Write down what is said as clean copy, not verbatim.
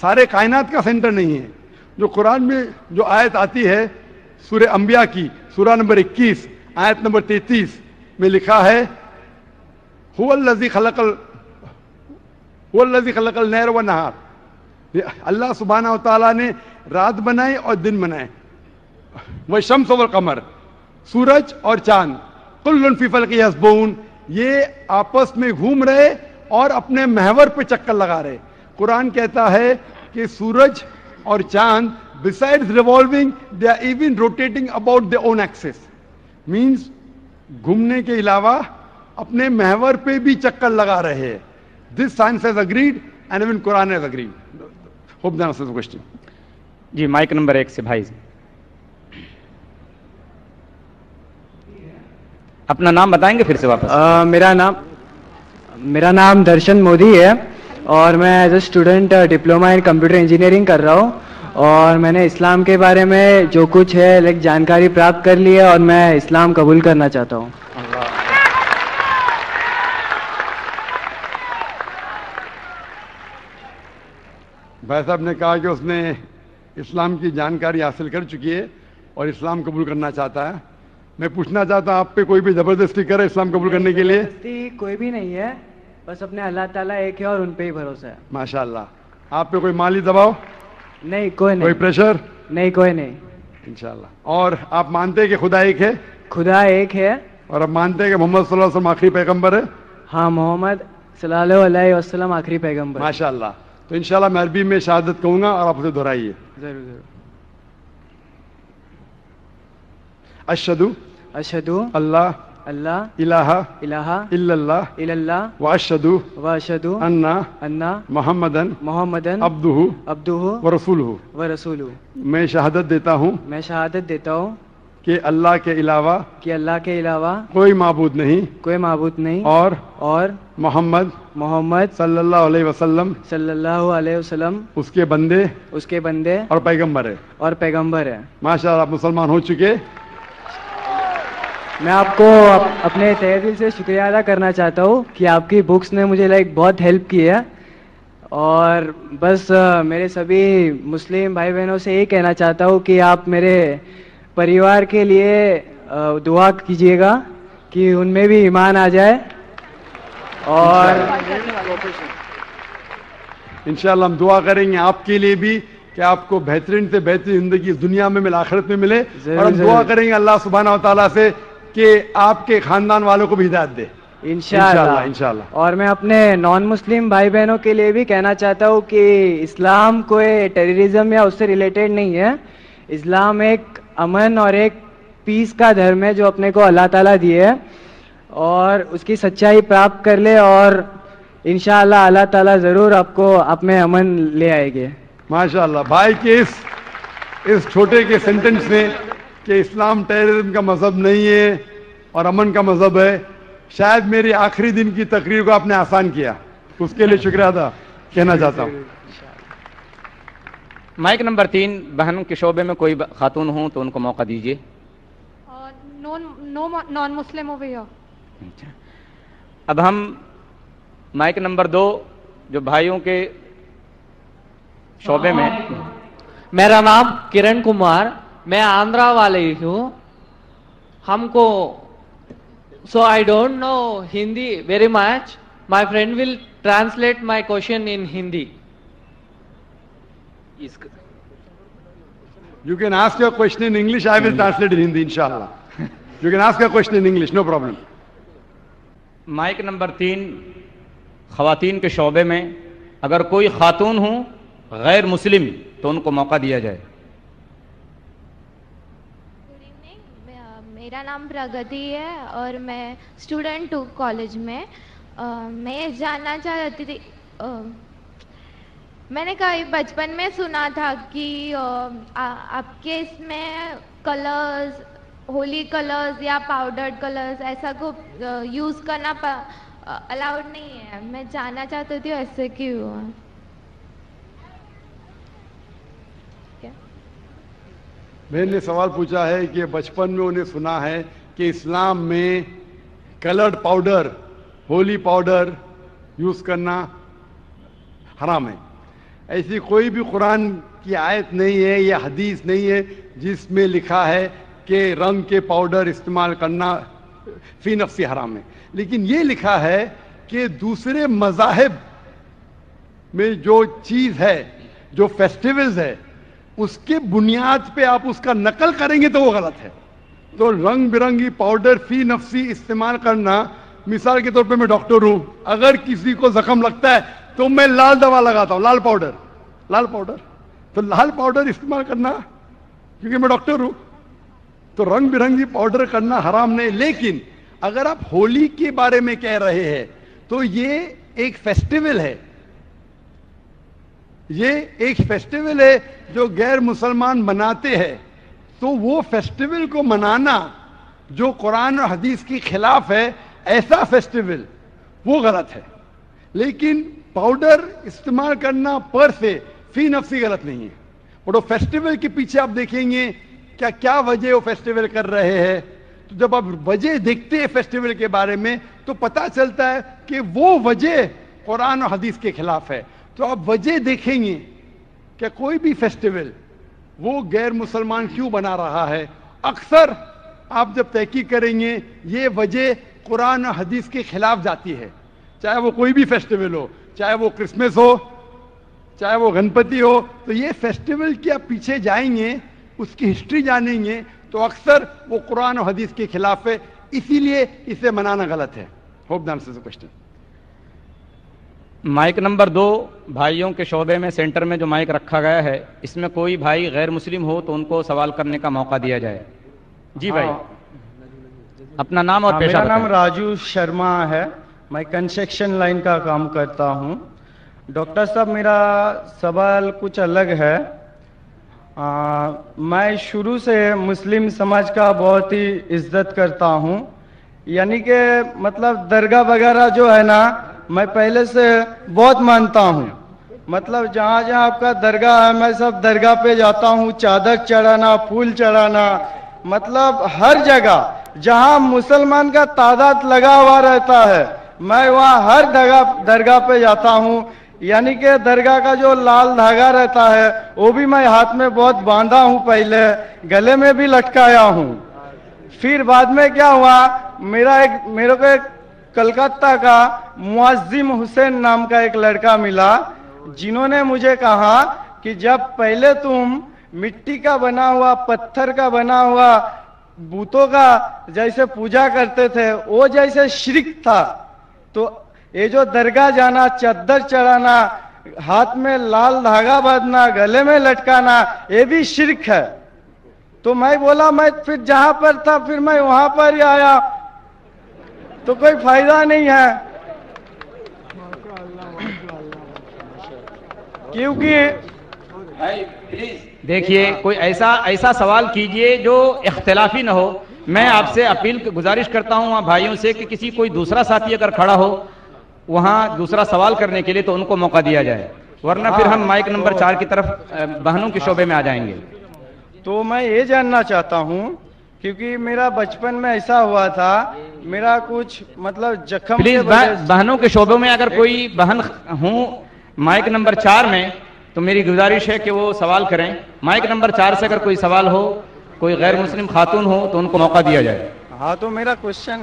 سارے کائنات کا سینٹر نہیں ہے. جو قرآن میں جو آیت آتی ہے سورہ انبیاء کی سورہ نمبر 21 آیت نمبر 33 میں لکھا ہے هو الذی خلق اللیل والنہار. اللہ سبحانہ و تعالیٰ نے رات بنائے اور دن بنائے. والشمس والقمر, سورج اور چاند, کل فی فلک یسبحون, یہ آپس میں گھوم رہے اور اپنے محور پہ چکر لگا رہے. قرآن کہتا ہے کہ سورج اور چاند besides revolving they are even rotating about their own axis, means گھومنے کے علاوہ اپنے محور پہ بھی چکر لگا رہے ہیں. This science has agreed and even Quran has agreed. Hope that answers the question. جی مائک نمبر 1 سے بھائی اپنا نام بتائیں گے پھر سے واپس. میرا نام درشن مودی ہے اور میں as a student diploma in computer engineering کر رہا ہوں, اور میں نے اسلام کے بارے میں جو کچھ ہے جانکاری پراپت کر لی ہے اور میں اسلام قبول کرنا چاہتا ہوں. بھائی صاحب نے کہا کہ اس نے اسلام کی جانکاری حاصل کر چکی ہے اور اسلام قبول کرنا چاہتا ہے. میں پوچھنا چاہتا ہوں آپ پہ کوئی بھی زبردستی کرے اسلام قبول کرنے کے لیے؟ کوئی بھی نہیں ہے, بس اپنے اللہ تعالیٰ ایک ہے اور ان پہ ہی بھروسہ ہے. ماشاء اللہ. آپ پہ کوئی مالی دباؤ نہیں؟ کوئی پریشر نہیں, کوئی نہیں انشاءاللہ. اور آپ مانتے ہیں کہ خدا ایک ہے؟ خدا ایک ہے. اور آپ مانتے ہیں کہ محمد صلی اللہ علیہ وسلم آخری پیغمبر ہے؟ ہاں, محمد صلی اللہ علیہ وسلم آخری پیغمبر. ماشاء اللہ. تو انشاءاللہ میں عربی میں شہادت کہوں گا اور آپ اسے دہرائیے. ضرور ضرور. اشہدو اللہ الہ الا اللہ واشہدو ان محمدن عبدہ ورسولہ. میں شہادت دیتا ہوں کہ اللہ کے علاوہ کوئی معبود نہیں اور محمد صلی اللہ علیہ وسلم اس کے بندے اور پیغمبر ہے. ماشاء اللہ, آپ مسلمان ہو چکے. میں آپ کو اپنے تہہ دل سے شکریہ ادا کرنا چاہتا ہوں کہ آپ کی بکس نے مجھے بہت ہیلپ کی ہے, اور بس میرے سبھی مسلم بھائی بہنوں سے یہی کہنا چاہتا ہوں کہ آپ میرے پریوار کے لیے دعا کیجیے گا کہ ان میں بھی ایمان آ جائے, اور انشاءاللہ ہم دعا کریں گے آپ کے لیے بھی کہ آپ کو بہترین سے بہترین زندگی اس دنیا میں آخرت میں ملے. اور ہم دعا کریں گے اللہ سبحانہ و تعالیٰ سے کہ آپ کے خاندان والوں کو بھی ہدایت دے انشاءاللہ. اور میں اپنے نان مسلم بھائی بہنوں کے لیے بھی کہنا چاہتا ہوں کہ اسلام کوئی ٹیررزم یا اس سے ریلیٹڈ نہیں ہے. اسلام ایک امن اور ایک پیس کا دھرم ہے جو اپنے کو اللہ تعالیٰ دیے ہے, اور اس کی سچائی پراپت کر لے اور انشاءاللہ اللہ تعالیٰ ضرور آپ میں امن لے آئے گے. ماشاءاللہ. بھائی کے اس چھوٹے کے سینٹنس میں کہ اسلام ٹیررزم کا مذہب نہیں ہے اور امن کا مذہب ہے, شاید میری آخری دن کی تقریر کو آپ نے آسان کیا, اس کے لیے شکریہ ادا کہنا چاہتا ہوں. مائک نمبر 3, بہن کے شعبے میں کوئی خاتون ہوں تو ان کو موقع دیجیے. نان مسلم اوور ہیئر. اب ہم مائک نمبر 2 جو بھائیوں کے شعبے میں. میرا نام کرن کمار, میں آندھرا والے ہوں. ہم کو so I don't know Hindi very much. My friend will translate my question in Hindi. You can ask your question in English, I will translate in Hindi inshallah. You can ask your question in English, no problem. Mic number 3 خواتین کے شعبے میں اگر کوئی خاتون ہوں غیر مسلم تو ان کو موقع دیا جائے. میرا نام پرگتی ہے اور میں اسٹوڈنٹ ہوں کالج میں. میں جاننا چاہتی تھی, میں نے کبھی بچپن میں سنا تھا کہ آپ کے اس میں کلرز, ہولی کلرز یا پاؤڈرڈ کلرز ایسا کو یوز کرنا الاؤڈ نہیں ہے. میں جاننا چاہتی تھی ایسے کیوں ہے. میں نے سوال پوچھا ہے کہ بچپن میں انہیں سنا ہے کہ اسلام میں coloured powder, Holi powder use کرنا حرام ہے. ایسی کوئی بھی قرآن کی آیت نہیں ہے یا حدیث نہیں ہے جس میں لکھا ہے کہ رنگ کے پاؤڈر استعمال کرنا فی نفسی حرام ہے. لیکن یہ لکھا ہے کہ دوسرے مذاہب میں جو چیز ہے، جو فیسٹیولز ہے، اس کے بنیاد پہ آپ اس کا نقل کریں گے تو وہ غلط ہے. تو رنگ برنگی پاؤڈر فی نفسی استعمال کرنا، مثال کے طور پہ میں ڈاکٹر ہوں، اگر کسی کو زخم لگتا ہے تو میں لال دوا لگاتا ہوں، لال پاؤڈر. تو لال پاؤڈر استعمال کرنا، کیونکہ میں ڈاکٹر ہوں، تو رنگ برنگی پاؤڈر کرنا حرام نہیں. لیکن اگر آپ ہولی کے بارے میں کہہ رہے ہیں تو یہ ایک فیسٹیول ہے، یہ ایک فیسٹیول ہے جو غیر مسلمان مناتے ہیں. تو وہ فیسٹیول کو منانا جو قرآن اور حدیث کے خلاف ہے، ایسا فیسٹیول وہ غلط ہے. لیکن پاؤڈر استعمال کرنا پر سے فی نفسی غلط نہیں ہے. اور وہ فیسٹیول کے پیچھے آپ دیکھیں گے کیا وجہ وہ فیسٹیول کر رہے ہیں. تو جب آپ وجہ دیکھتے ہیں فیسٹیول کے بارے میں تو پتہ چلتا ہے کہ وہ وجہ قرآن اور حدیث کے خلاف ہے. تو آپ وجہ دیکھیں گے کہ کوئی بھی فیسٹیول وہ غیر مسلمان کیوں بنا رہا ہے. اکثر آپ جب تحقیق کریں گے یہ وجہ قرآن اور حدیث کے خلاف جاتی ہے. چاہے وہ کوئی بھی فیسٹیول ہو، چاہے وہ کرسمس ہو، چاہے وہ گنپتی ہو. تو یہ فیسٹیول کے آپ پیچھے جائیں گے، اس کی ہسٹری جانیں گے تو اکثر وہ قرآن و حدیث کے خلاف ہے. اسی لیے اسے منانا غلط ہے. Hope the answers the question. Mic number 2 بھائیوں کے شعبے میں سینٹر میں جو مائک رکھا گیا ہے، اس میں کوئی بھائی غیر مسلم ہو تو ان کو سوال کرنے کا موقع دیا جائے. جی بھائی، اپنا نام اور پیشہ. میرا نام راجو شرما ہے، میں کنسٹرکشن لائن کا کام کرتا ہوں. ڈاکٹر صاحب، میرا سوال کچھ الگ ہے. میں شروع سے مسلم سماج کا بہت ہی عزت کرتا ہوں. یعنی کہ مطلب درگاہ وغیرہ جو ہے نا، میں پہلے سے بہت مانتا ہوں. مطلب جہاں جہاں آپ کا درگاہ ہے میں سب درگاہ پہ جاتا ہوں، چادر چڑھانا، پھول چڑھانا. مطلب ہر جگہ جہاں مسلمان کا تعداد لگا ہوا رہتا ہے میں وہاں ہر درگاہ پہ جاتا ہوں. یعنی کہ درگاہ کا جو لال دھاگا رہتا ہے وہ بھی میں ہاتھ میں بہت باندھا ہوں، پہلے گلے میں بھی لٹکایا ہوں. پھر بعد میں کیا ہوا، میرے کو ایک کلکتہ کا معظم حسین نام کا ایک لڑکا ملا، جنہوں نے مجھے کہا کہ جب پہلے تم مٹی کا بنا ہوا، پتھر کا بنا ہوا بتوں کا جیسے پوجا کرتے تھے وہ جیسے شرک تھا، تو یہ جو درگاہ جانا، چادر چڑھانا، ہاتھ میں لال دھاگا باندھنا، گلے میں لٹکانا، یہ بھی شرک ہے. تو میں بولا میں پھر جہاں پر تھا پھر میں وہاں پر ہی آیا، تو کوئی فائدہ نہیں ہے. کیونکہ دیکھیے کوئی ایسا سوال کیجئے جو اختلافی نہ ہو. میں آپ سے گزارش کرتا ہوں وہاں بھائیوں سے کہ کسی کوئی دوسرا ساتھی اگر کھڑا ہو وہاں دوسرا سوال کرنے کے لیے تو ان کو موقع دیا جائے، ورنہ پھر ہم مائک نمبر 4 کی طرف بہنوں کے شعبے میں آ جائیں گے. تو میں یہ جاننا چاہتا ہوں کیونکہ میرا بچپن میں ایسا ہوا تھا، میرا کچھ مطلب زخم. پلیز بہنوں کے شعبوں میں اگر کوئی بہن ہوں مائک نمبر 4 میں تو میری گزارش ہے کہ وہ سوال کریں. مائک نمبر 4 سے اگر کوئی سوال ہو، کوئی غیر مسلم خاتون ہو تو ان کو موقع دیا جائے. ہاں، تو میرا کوشچن